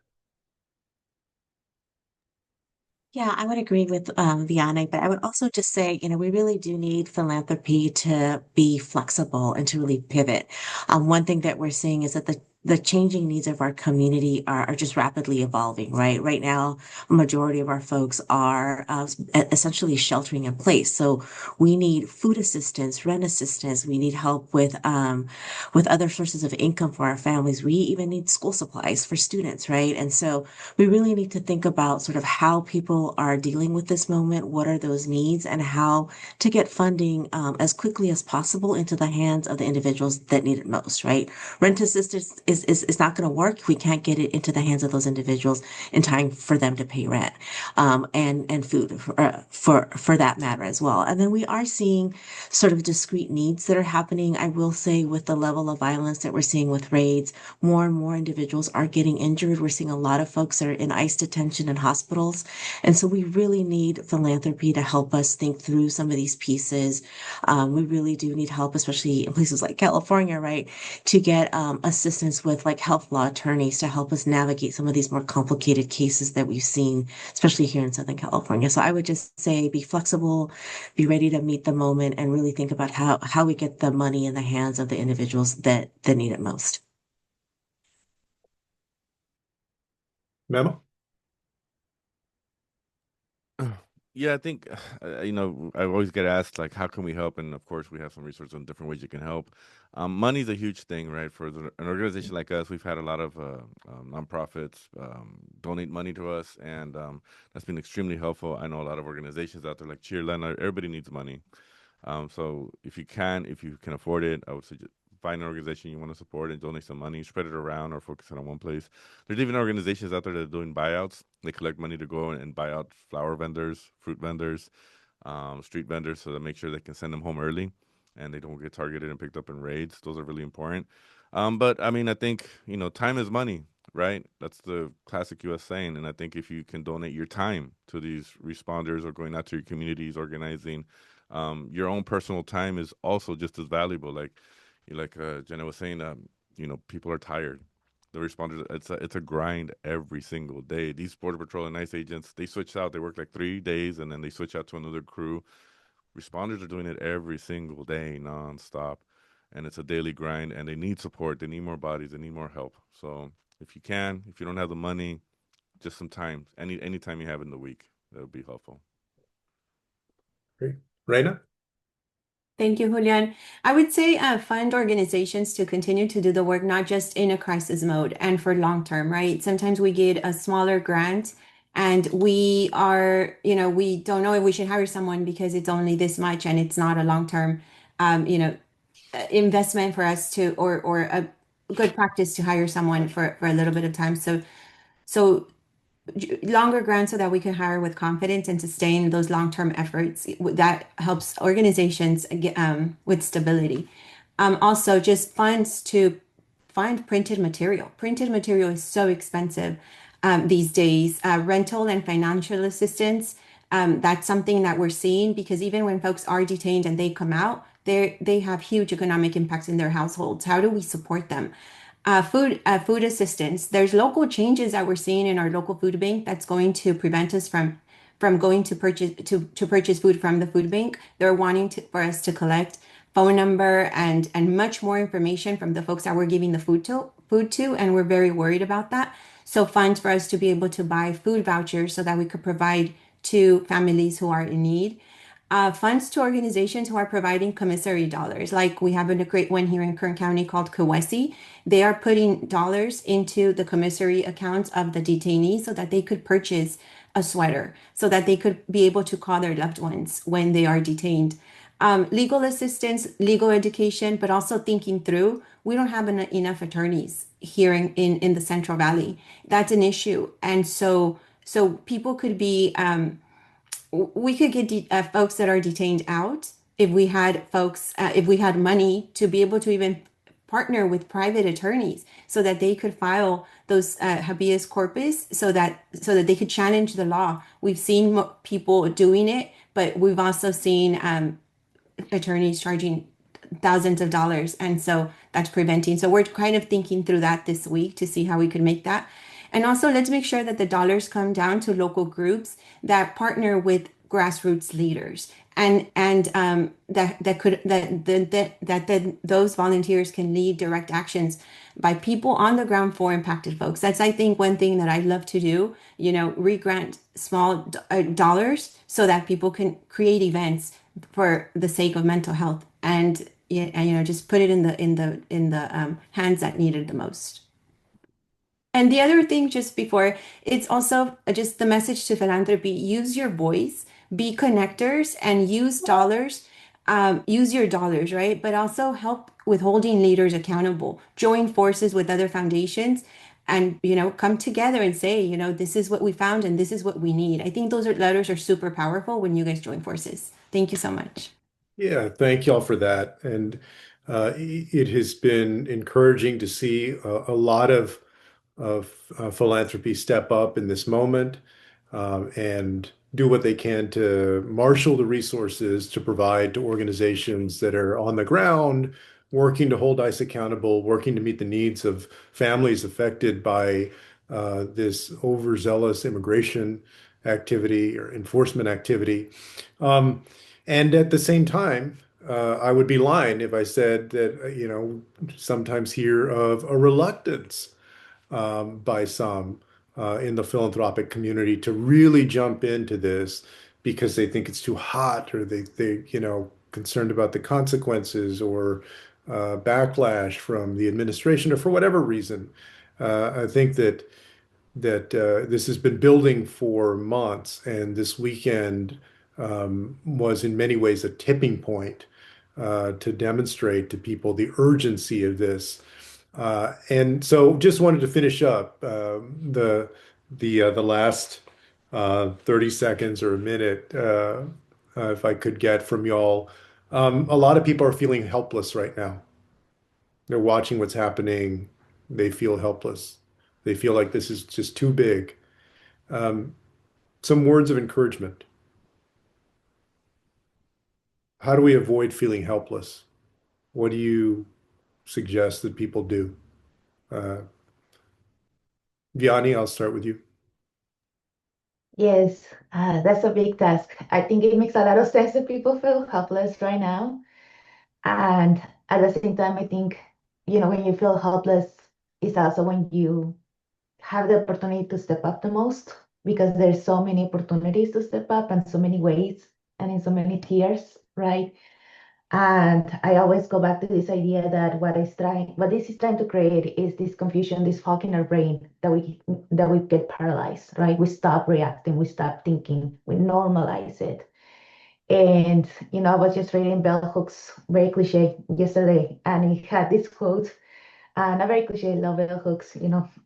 Yeah, I would agree with Vianney, but I would also just say, we really do need philanthropy to be flexible and to really pivot. One thing that we're seeing is that the changing needs of our community are just rapidly evolving, right? Right now, a majority of our folks are essentially sheltering in place. So we need food assistance, rent assistance. We need help with other sources of income for our families. We even need school supplies for students, right? And so we really need to think about sort of how people are dealing with this moment, what are those needs, and how to get funding as quickly as possible into the hands of the individuals that need it most, right? Rent assistance is not going to work if we can't get it into the hands of those individuals in time for them to pay rent, and food for that matter as well. And then we are seeing sort of discrete needs that are happening. I will say, with the level of violence that we're seeing with raids, more and more individuals are getting injured. We're seeing a lot of folks that are in ICE detention and hospitals. And so we really need philanthropy to help us think through some of these pieces. We really do need help, especially in places like California, right, to get assistance with like health law attorneys to help us navigate some of these more complicated cases that we've seen, especially here in Southern California. So I would just say, be flexible, be ready to meet the moment, and really think about how we get the money in the hands of the individuals that need it most. Memo? Yeah, I think, I always get asked, like, how can we help? And of course, we have some resources on different ways you can help. Money's a huge thing, right? For an organization like us, we've had a lot of nonprofits donate money to us, and that's been extremely helpful. I know a lot of organizations out there like CHIRLA, and everybody needs money. So if you can afford it, I would suggest find an organization you want to support and donate some money, spread it around, or focus it on one place. There's even organizations out there that are doing buyouts. They collect money to go and buy out flower vendors, fruit vendors, street vendors, so they make sure they can send them home early and they don't get targeted and picked up in raids. Those are really important. But I mean, I think, time is money, right? That's the classic US saying. And I think if you can donate your time to these responders or going out to your communities, organizing, your own personal time is also just as valuable. Like Jenna was saying, people are tired. The responders, it's a grind every single day. These Border Patrol and ICE agents, they switch out. They work like 3 days, and then they switch out to another crew. Responders are doing it every single day, nonstop, and it's a daily grind. And they need support. They need more bodies. They need more help. So if you don't have the money, just some time, any time you have in the week, that would be helpful. Great. Reyna? Thank you, Julian. I would say fund organizations to continue to do the work, not just in a crisis mode and for long term, right? Sometimes we get a smaller grant and we don't know if we should hire someone because it's only this much and it's not a long term, investment for us to, or a good practice to hire someone for a little bit of time. So longer grants so that we can hire with confidence and sustain those long-term efforts. That helps organizations get with stability. Also, just funds to find printed material. Printed material is so expensive these days. Rental and financial assistance, that's something that we're seeing, because even when folks are detained and they come out, they have huge economic impacts in their households. How do we support them? Food assistance. There's local changes that we're seeing in our local food bank that's going to prevent us from going to purchase food from the food bank. They're wanting for us to collect phone number and much more information from the folks that we're giving the food to, and we're very worried about that. So funds for us to be able to buy food vouchers so that we could provide to families who are in need. Funds to organizations who are providing commissary dollars. Like we have a great one here in Kern County called Kawesi. They are putting dollars into the commissary accounts of the detainees so that they could purchase a sweater, so that they could be able to call their loved ones when they are detained. Legal assistance, legal education, but also thinking through. We don't have enough attorneys here in the Central Valley. That's an issue. And so people could be we could get folks that are detained out if we had if we had money to be able to even partner with private attorneys so that they could file those habeas corpus so that they could challenge the law. We've seen people doing it, but we've also seen attorneys charging thousands of dollars, and so that's preventing. So we're kind of thinking through that this week to see how we could make that. And also, let's make sure that the dollars come down to local groups that partner with grassroots leaders, and those volunteers can lead direct actions by people on the ground for impacted folks. That's, I think, one thing that I love to do. Re-grant small dollars so that people can create events for the sake of mental health, and just put it in the hands that need it the most. And the other thing, just before, it's also just the message to philanthropy: use your voice, be connectors, and use dollars. Use your dollars, right? But also help with holding leaders accountable. Join forces with other foundations, and come together and say, this is what we found and this is what we need. I think those letters are super powerful when you guys join forces. Thank you so much. Yeah, thank y'all for that. And it has been encouraging to see a lot of philanthropy step up in this moment and do what they can to marshal the resources to provide to organizations that are on the ground, working to hold ICE accountable, working to meet the needs of families affected by this overzealous immigration activity or enforcement activity. And at the same time, I would be lying if I said that, sometimes hear of a reluctance by some in the philanthropic community to really jump into this because they think it's too hot, or they concerned about the consequences, or backlash from the administration, or for whatever reason. I think that this has been building for months, and this weekend was in many ways a tipping point to demonstrate to people the urgency of this. And so just wanted to finish up the last 30 seconds or a minute, if I could get from y'all. A lot of people are feeling helpless right now. They're watching what's happening. They feel helpless. They feel like this is just too big. Some words of encouragement. How do we avoid feeling helpless? What do you suggest that people do? Vianney, I'll start with you. Yes, that's a big task. I think it makes a lot of sense that people feel helpless right now. And at the same time, I think, when you feel helpless, it's also when you have the opportunity to step up the most, because there's so many opportunities to step up and so many ways and in so many tiers, right? And I always go back to this idea that what this is trying to create is this confusion, this fog in our brain that we get paralyzed, right? We stop reacting, we stop thinking, we normalize it. And I was just reading Bell Hooks' very cliche yesterday, and he had this quote, not very cliche, love Bell Hooks,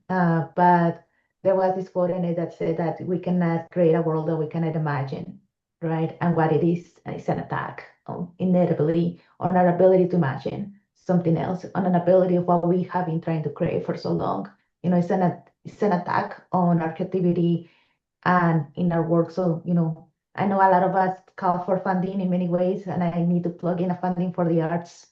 but there was this quote in it that said that we cannot create a world that we cannot imagine, right? And what it is an attack inevitably on our ability to imagine something else, on an ability of what we have been trying to create for so long. It's an attack on our creativity and in our work. So, I know a lot of us call for funding in many ways, and I need to plug in a funding for the arts,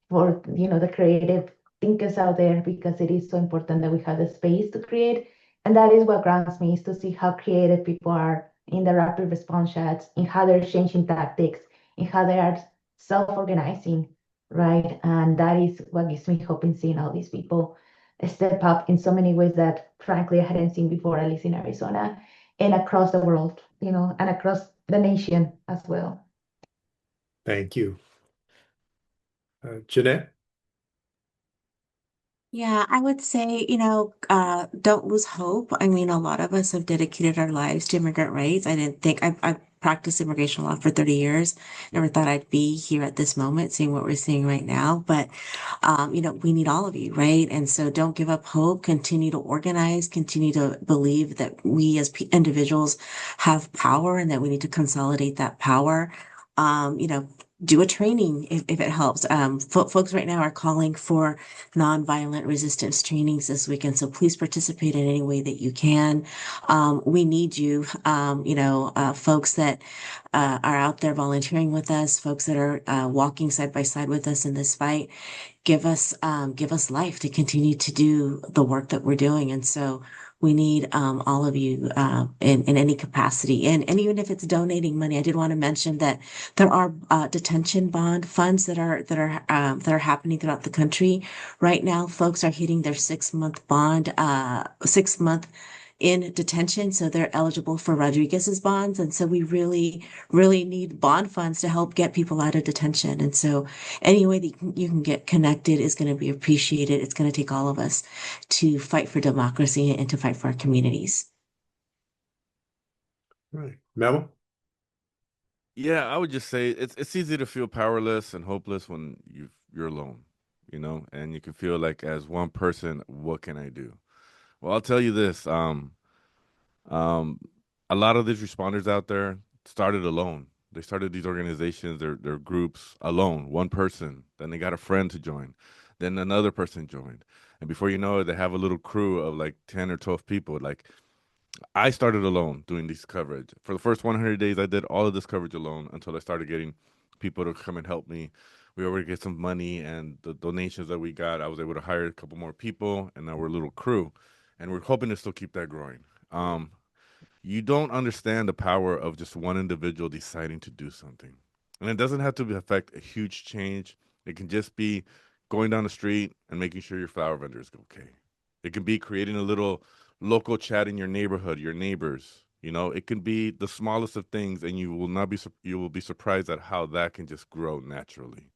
for, the creative thinkers out there, because it is so important that we have the space to create. And that is what grounds me, is to see how creative people are in the rapid response chats, in how they're changing tactics, in how they are self-organizing, right? And that is what gives me hope in seeing all these people step up in so many ways that frankly I hadn't seen before, at least in Arizona and across the world, and across the nation as well. Thank you. Jeannette? Yeah, I would say, don't lose hope. I mean, a lot of us have dedicated our lives to immigrant rights. I didn't think I practiced immigration law for 30 years. Never thought I'd be here at this moment, seeing what we're seeing right now. But, we need all of you, right? And so don't give up hope. Continue to organize. Continue to believe that we as individuals have power and that we need to consolidate that power. Do a training if it helps. Folks right now are calling for nonviolent resistance trainings this weekend. So please participate in any way that you can. We need you, folks that are out there volunteering with us, folks that are walking side by side with us in this fight. Give us life to continue to do the work that we're doing. And so we need all of you in any capacity, and even if it's donating money. I did want to mention that there are detention bond funds that are happening throughout the country right now. Folks are hitting their 6-month bond, 6-month in detention, so they're eligible for Rodriguez's bonds, and so we really, really need bond funds to help get people out of detention. And so, any way that you can get connected is going to be appreciated. It's going to take all of us to fight for democracy and to fight for our communities. Right. Memo? Yeah, I would just say it's easy to feel powerless and hopeless when you're alone, and you can feel like, as one person, what can I do? Well, I'll tell you this. A lot of these responders out there started alone. They started these organizations, their groups alone, one person. Then they got a friend to join. Then another person joined. And before you know it, they have a little crew of like 10 or 12 people. Like, I started alone doing this coverage. For the first 100 days, I did all of this coverage alone until I started getting people to come and help me. We were able to get some money, and the donations that we got, I was able to hire a couple more people, and now we're a little crew. And we're hoping to still keep that growing. You don't understand the power of just one individual deciding to do something. And it doesn't have to affect a huge change. It can just be going down the street and making sure your flower vendor is okay. It can be creating a little local chat in your neighborhood, your neighbors. It can be the smallest of things, and you will be surprised at how that can just grow naturally.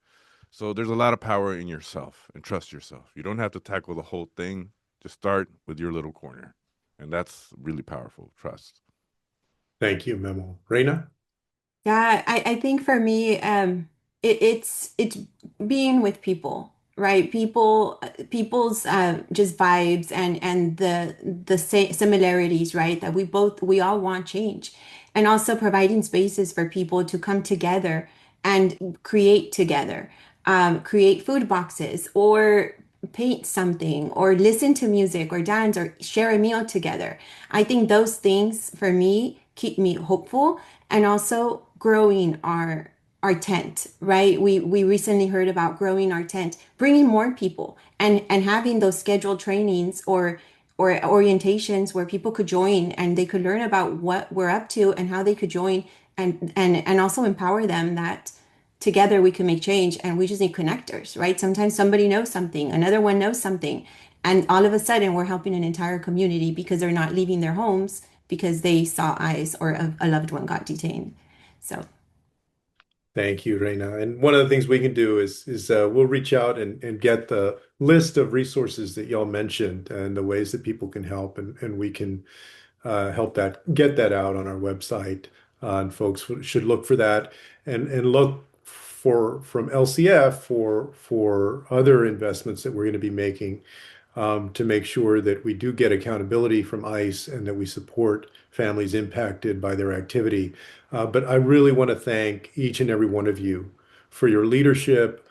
So there's a lot of power in yourself, and trust yourself. You don't have to tackle the whole thing. Just start with your little corner. And that's really powerful. Trust. Thank you, Memo. Reyna? Yeah, I think for me, it's being with people, right? People's just vibes and the similarities, right? That we all want change, and also providing spaces for people to come together and create together, create food boxes or paint something or listen to music or dance or share a meal together. I think those things for me keep me hopeful, and also growing our tent, right? We recently heard about growing our tent, bringing more people and having those scheduled trainings or orientations where people could join and they could learn about what we're up to and how they could join, and also empower them that together we can make change, and we just need connectors, right? Sometimes somebody knows something, another one knows something, and all of a sudden we're helping an entire community because they're not leaving their homes because they saw eyes or a loved one got detained. So Thank you, Reyna. And one of the things we can do is we'll reach out and get the list of resources that y'all mentioned and the ways that people can help, and we can help get that out on our website. And folks should look for that and look from LCF for other investments that we're going to be making, to make sure that we do get accountability from ICE and that we support families impacted by their activity. But I really want to thank each and every one of you for your leadership,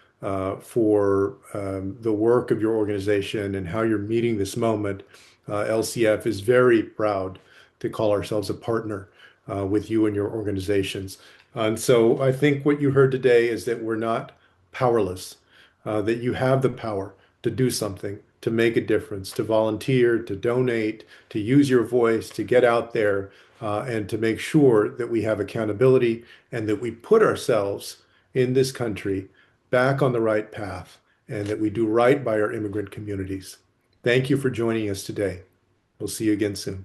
for the work of your organization and how you're meeting this moment. LCF is very proud to call ourselves a partner with you and your organizations. And so I think what you heard today is that we're not powerless, that you have the power to do something, to make a difference, to volunteer, to donate, to use your voice, to get out there, and to make sure that we have accountability and that we put ourselves in this country back on the right path and that we do right by our immigrant communities. Thank you for joining us today. We'll see you again soon.